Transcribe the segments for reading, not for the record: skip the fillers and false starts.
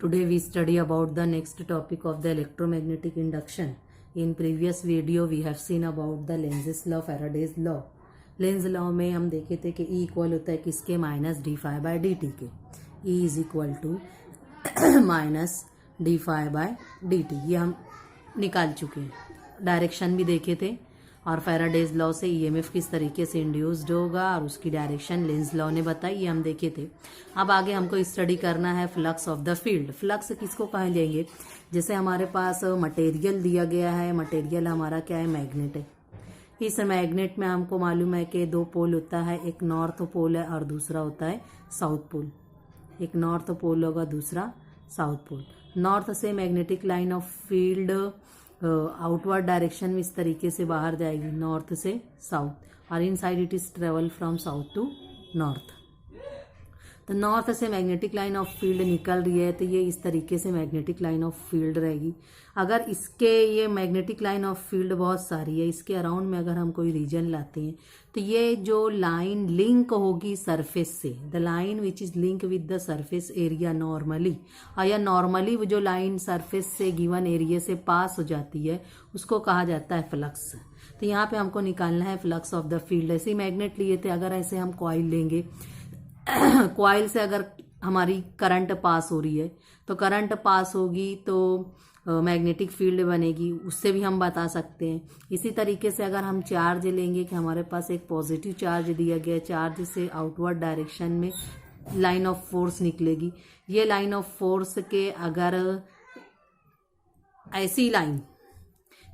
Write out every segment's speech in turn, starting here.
Today we study about the next topic of the electromagnetic induction. In previous video we have seen about the Lenz's law, Faraday's law. Lenz law में हम देखे थे कि E equal होता है किसके, minus d phi by d t के. E is equal to minus d phi by d t. ये हम निकाल चुके हैं. डायरेक्शन भी देखे थे और फैराडेज लॉ से ईएमएफ किस तरीके से इंड्यूस्ड होगा और उसकी डायरेक्शन लेंज लॉ ने बताई, ये हम देखे थे. अब आगे हमको स्टडी करना है flux of the field. Flux किसको कह लेंगे, जैसे हमारे पास मटेरियल दिया गया है. मटेरियल हमारा क्या है, मैग्नेट है. इस मैग्नेट में हमको मालूम है कि दो पोल होता है, एक नॉर्थ पोल है और दूसरा होता है साउथ पोल. एक नॉर्थ पोल होगा, दूसरा साउथ पोल. नॉर्थ से magnetic line of field outward direction में इस तरीके से बाहर जाएगी, नॉर्थ से साउथ, और inside it is travel from south to north. तो नॉर्थ से मैग्नेटिक लाइन ऑफ फील्ड निकल रही है तो ये इस तरीके से मैग्नेटिक लाइन ऑफ फील्ड रहेगी. अगर इसके ये मैग्नेटिक लाइन ऑफ फील्ड बहुत सारी है, इसके अराउंड में अगर हम कोई रीजन लाते हैं तो ये जो लाइन लिंक होगी सरफेस से, the line which is link with the surface area normally, और या नॉर्मली जो लाइन सरफेस से गिवन एरिया से पास हो जाती है उसको कहा जाता है फ्लक्स. तो यहाँ पे हमको निकालना है फ्लक्स ऑफ द फील्ड. ऐसे मैग्नेट लिए थे, अगर ऐसे हम कॉइल लेंगे, कॉइल से अगर हमारी करंट पास हो रही है तो करंट पास होगी तो मैग्नेटिक फील्ड बनेगी, उससे भी हम बता सकते हैं. इसी तरीके से अगर हम चार्ज लेंगे कि हमारे पास एक पॉजिटिव चार्ज दिया गया, चार्ज से आउटवर्ड डायरेक्शन में लाइन ऑफ फोर्स निकलेगी. ये लाइन ऑफ फोर्स के अगर ऐसी लाइन,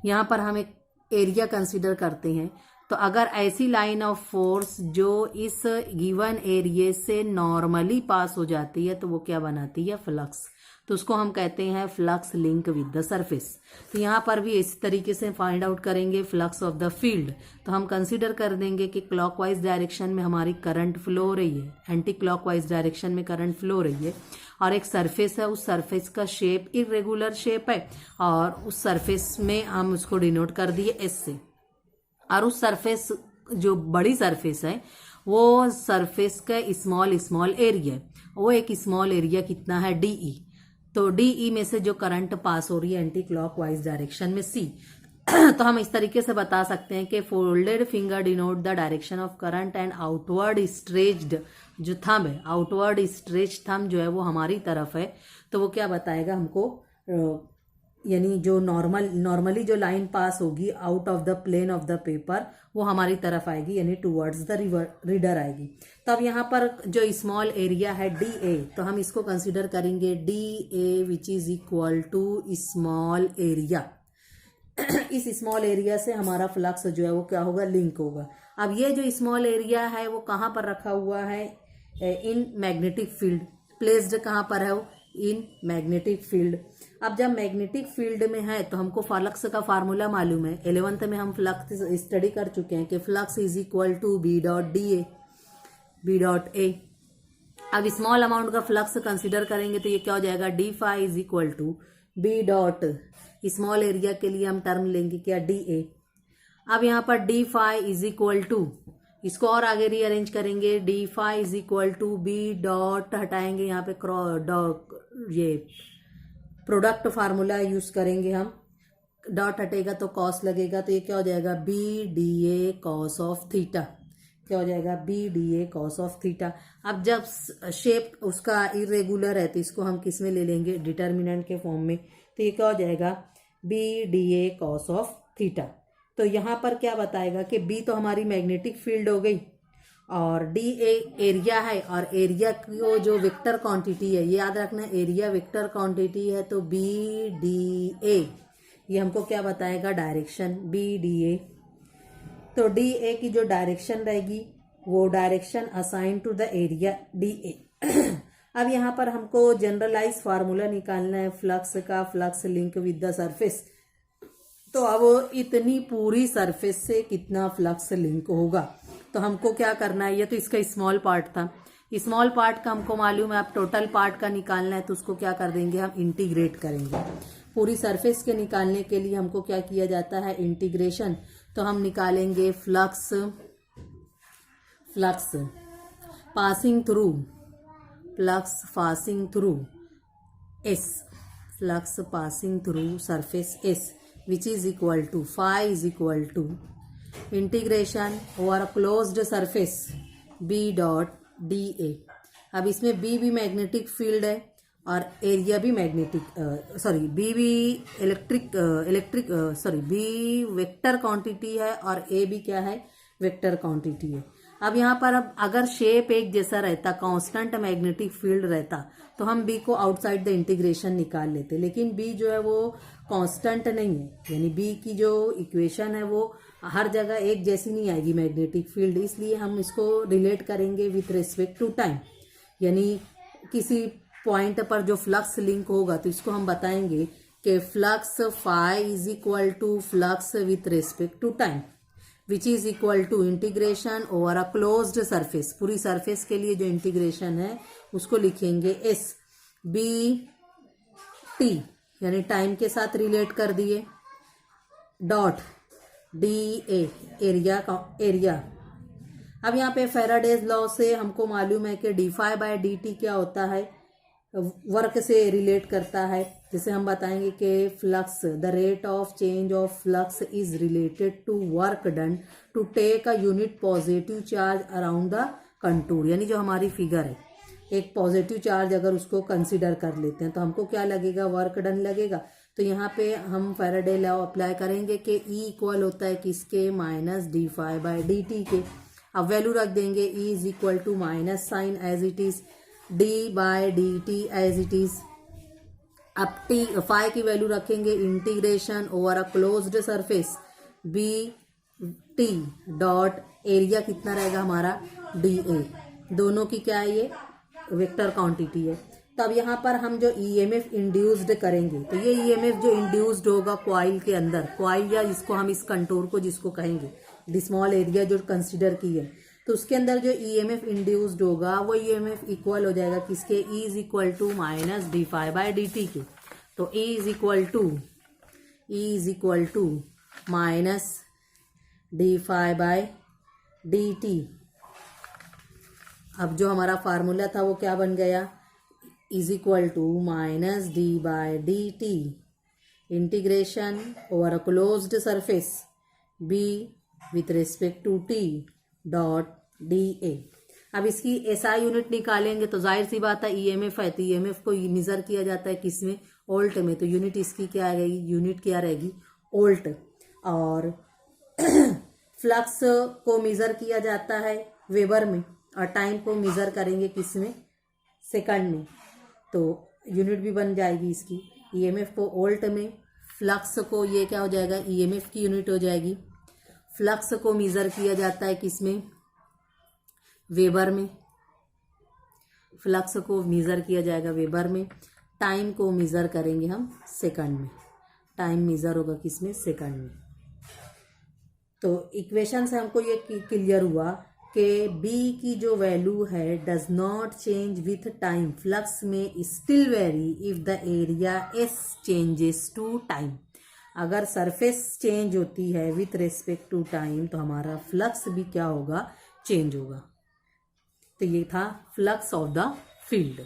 यहाँ पर हम एक एरिया कंसिडर करते हैं, तो अगर ऐसी लाइन ऑफ फोर्स जो इस गिवन एरिया से नॉर्मली पास हो जाती है तो वो क्या बनाती है, फ्लक्स. तो उसको हम कहते हैं flux link with the surface. तो यहाँ पर भी इस तरीके से फाइंड आउट करेंगे फ्लक्स ऑफ द फील्ड. तो हम कंसीडर कर देंगे कि क्लॉकवाइज डायरेक्शन में हमारी करंट फ्लो हो रही है, एंटी क्लॉकवाइज डायरेक्शन में करंट फ्लो हो रही है, और एक सरफेस है, उस सरफेस का शेप इरेगुलर शेप है और उस सरफेस में हम उसको डिनोट कर दिए एस से. और उस सरफेस जो बड़ी सरफेस है वो सरफेस का स्मॉल स्मॉल एरिया, वो एक स्मॉल एरिया कितना है, डीई. तो डीई में से जो करंट पास हो रही है एंटी क्लॉकवाइज डायरेक्शन में सी. तो हम इस तरीके से बता सकते हैं कि folded finger denote the direction of current and outward stretched जो थंब है, आउटवर्ड स्ट्रेच थंब जो है वो हमारी तरफ है. तो वो क्या बताएगा हमको, यानी जो नॉर्मली जो लाइन पास होगी out of the plane of the paper वो हमारी तरफ आएगी, यानी टूवर्ड्स द रीडर आएगी. तब यहाँ पर जो स्मॉल एरिया है डी ए, तो हम इसको कंसीडर करेंगे d a which is equal to small area. इस स्मॉल एरिया से हमारा फ्लक्स जो है वो क्या होगा, लिंक होगा. अब ये जो स्मॉल एरिया है वो कहाँ पर रखा हुआ है, इन मैग्नेटिक फील्ड. प्लेस्ड कहाँ पर है वो, इन मैग्नेटिक फील्ड. अब जब मैग्नेटिक फील्ड में है तो हमको फ्लक्स का फार्मूला मालूम है. 11th में हम फ्लक्स स्टडी कर चुके हैं कि flux is equal to b dot d a, b dot a. अब स्मॉल अमाउंट का फ्लक्स कंसिडर करेंगे तो ये क्या हो जाएगा, d phi is equal to b dot, small area के लिए हम टर्म लेंगे क्या, डी ए. अब यहाँ पर d phi is equal to, इसको और आगे रीअरेंज करेंगे, d phi is equal to b dot, हटाएंगे यहाँ पे ये प्रोडक्ट फार्मूला यूज करेंगे हम, डॉट हटेगा तो कॉस लगेगा, तो ये क्या हो जाएगा, b d a cos of theta. क्या हो जाएगा, b d a cos of theta. अब जब शेप उसका इरेगुलर है तो इसको हम किस में ले लेंगे, डिटर्मिनेंट के फॉर्म में. तो ये क्या हो जाएगा, b d a cos of theta. तो यहाँ पर क्या बताएगा कि बी तो हमारी मैग्नेटिक फील्ड हो गई और डी ए एरिया है, और एरिया को जो वेक्टर क्वांटिटी है, ये याद रखना एरिया वेक्टर क्वांटिटी है, तो बी डी ए ये हमको क्या बताएगा, डायरेक्शन बी डी ए. तो डी ए की जो डायरेक्शन रहेगी वो direction assign to the area d a. अब यहाँ पर हमको जनरलाइज फार्मूला निकालना है फ्लक्स का, flux link with the surface. तो अब इतनी पूरी सरफेस से कितना फ्लक्स लिंक होगा, तो हमको क्या करना है, ये तो इसका स्मॉल पार्ट था, स्मॉल पार्ट का हमको मालूम है. अब टोटल पार्ट का निकालना है तो उसको क्या कर देंगे, हम इंटीग्रेट करेंगे. पूरी सरफेस के निकालने के लिए हमको क्या किया जाता है, इंटीग्रेशन. तो हम निकालेंगे flux passing through S, flux passing through surface S, which is equal to phi is equal to integration over a closed surface B dot dA। अब इसमें B भी मैग्नेटिक फील्ड है और एरिया भी मैग्नेटिक B भी B vector quantity है और A भी क्या है, वेक्टर क्वांटिटी है। अब यहाँ पर अब अगर शेप एक जैसा रहता, कांस्टेंट मैग्नेटिक फील्ड रहता, तो हम B को आउटसाइड द इंटीग्रेशन निकाल लेते, लेकिन B जो है वो कांस्टेंट नहीं है, यानी B की जो इक्वेशन है वो हर जगह एक जैसी नहीं आएगी मैग्नेटिक फील्ड, इसलिए हम इसको रिलेट करेंगे विथ रिस्पेक्ट टू टाइम। यानी किसी पॉइंट पर जो फ्लक्स लिंक होगा तो इसको हम बताएंगे कि flux phi is equal to flux with respect to time, which is equal to integration over a closed surface. पूरी सरफेस के लिए जो इंटीग्रेशन है उसको लिखेंगे एस बी टी, यानी टाइम के साथ रिलेट कर दिए, डॉट डी एरिया। अब यहाँ पे फैराडेज लॉ से हमको मालूम है कि d phi by d t क्या होता है, वर्क से रिलेट करता है। जैसे हम बताएंगे कि flux, the rate of change of flux is related to work done to take a unit positive charge around the contour. यानी जो हमारी फिगर है, एक पॉजिटिव चार्ज अगर उसको कंसिडर कर लेते हैं तो हमको क्या लगेगा, वर्क डन लगेगा। तो यहाँ पे हम फैराडे लॉ अप्लाई करेंगे कि E इक्वल होता है किसके, minus d phi by d t के। अब वैल्यू रख देंगे E is equal to minus sign as it is, d by d t as it is. अब टी फाई की वैल्यू रखेंगे integration over a closed surface b t dot area कितना रहेगा हमारा, डी ए। दोनों की क्या है, ये वेक्टर क्वांटिटी है। तब यहाँ पर हम जो ईएमएफ इंड्यूस्ड करेंगे, तो ये ईएमएफ जो इंड्यूस्ड होगा कॉइल के अंदर, कॉइल या जिसको हम इस कंटूर को जिसको कहेंगे, द स्मॉल एरिया जो कंसिडर की है, तो उसके अंदर जो ईएमएफ इंड्यूस्ड होगा वो ईएमएफ इक्वल हो जाएगा किसके, E is equal to minus d phi by d t के। तो E is equal to minus d phi by d t. अब जो हमारा फार्मूला था वो क्या बन गया, is equal to minus d by d t integration over a closed surface b with respect to t dot d a. अब इसकी एसआई यूनिट निकालेंगे तो जाहिर सी बात है ईएमएफ है, तो ईएमएफ को मेजर किया जाता है किसमें, ओल्ट में। तो यूनिट इसकी क्या रहेगी, यूनिट क्या रहेगी, ओल्ट। और फ्लक्स को मेजर किया जाता है वेबर में, और टाइम को मेजर करेंगे किसमें, सेकंड में। तो यूनिट भी बन जाएगी इसकी, ईएमएफ को ओल्ट में, फ्लक्स को ये क्या हो जाएगा, ईएमएफ की यूनिट हो जाएगी। फ्लक्स को मेजर किया जाता है किसमें, वेबर में, फ्लक्स को मेजर किया जाएगा वेबर में। टाइम को मेजर करेंगे हम सेकंड में, टाइम मेजर होगा किसमें, सेकंड में। तो इक्वेशन से हमको ये क्लियर हुआ कि B की जो वैल्यू है does not change with time, flux में still very if the area S changes to time. अगर सरफेस चेंज होती है विथ रेस्पेक्ट टू टाइम तो हमारा फ्लक्स भी क्या होगा, चेंज होगा। तो ये था फ्लक्स ऑफ द फील्ड।